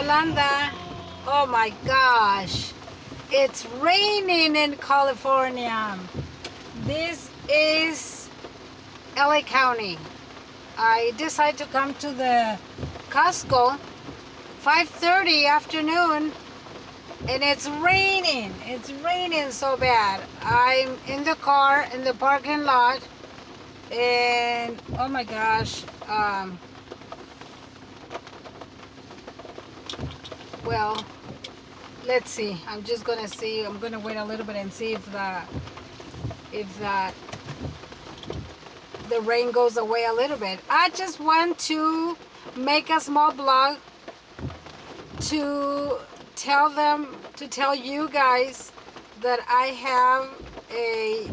Yolanda. Oh my gosh. It's raining in California. This is LA County. I decided to come to the Costco 5:30 afternoon and it's raining. It's raining so bad. I'm in the car in the parking lot and oh my gosh. Well, let's see. I'm just gonna see. I'm gonna wait a little bit and see if the rain goes away a little bit. I just want to make a small blog to tell you guys that I have a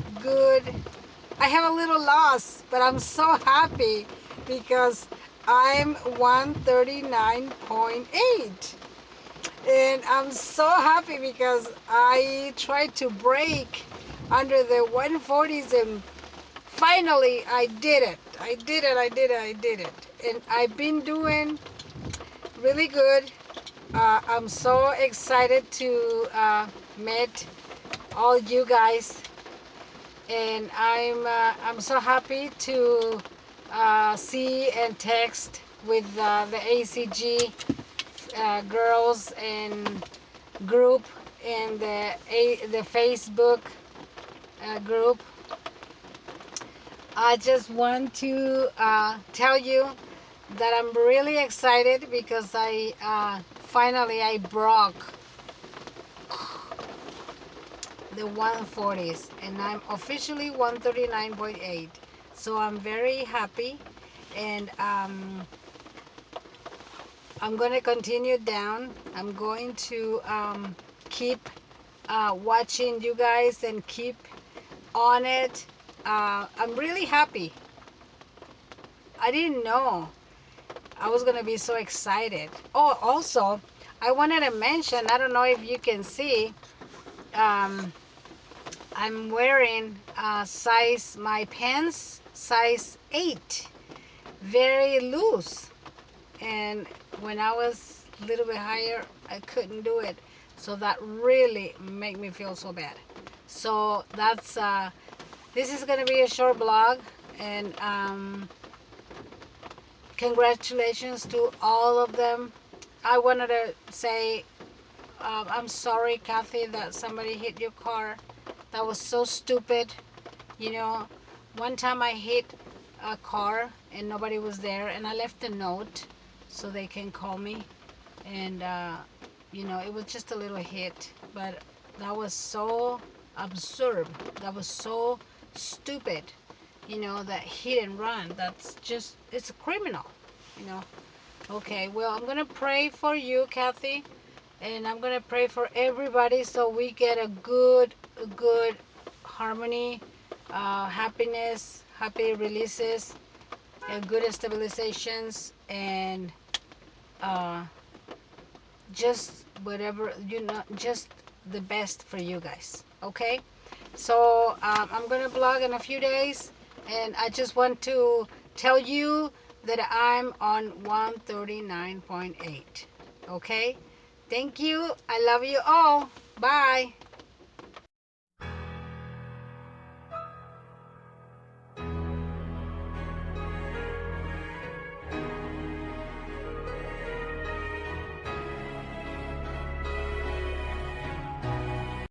little loss, but I'm so happy because I'm 139.8. And I'm so happy because I tried to break under the 140s and finally I did it. I did it. And I've been doing really good. I'm so excited to meet all you guys, and I'm so happy to see and text with the hCG girls and group and the Facebook group. I just want to tell you that I'm really excited because I finally broke the 140s and I'm officially 139.8. So I'm very happy, and I'm going to continue down. I'm going to keep watching you guys and keep on it. I'm really happy. I didn't know I was going to be so excited. Oh, also, I wanted to mention, I don't know if you can see, I'm wearing my pants size 8, very loose. And when I was a little bit higher, I couldn't do it. So that really made me feel so bad. So that's, this is going to be a short blog. And congratulations to all of them. I wanted to say, I'm sorry, Kathy, that somebody hit your car. That was so stupid. You know, one time I hit a car and nobody was there, and I left a note so they can call me. And, you know, it was just a little hit. But that was so absurd. That was so stupid. You know, that hit and run. That's just, it's a criminal, you know. Okay, well, I'm going to pray for you, Kathy. And I'm going to pray for everybody so we get a good harmony, happiness, happy releases, and good stabilizations, and just whatever, you know, just the best for you guys. Okay? So I'm going to blog in a few days, and I just want to tell you that I'm on 139.8. Okay? Thank you. I love you all. Bye.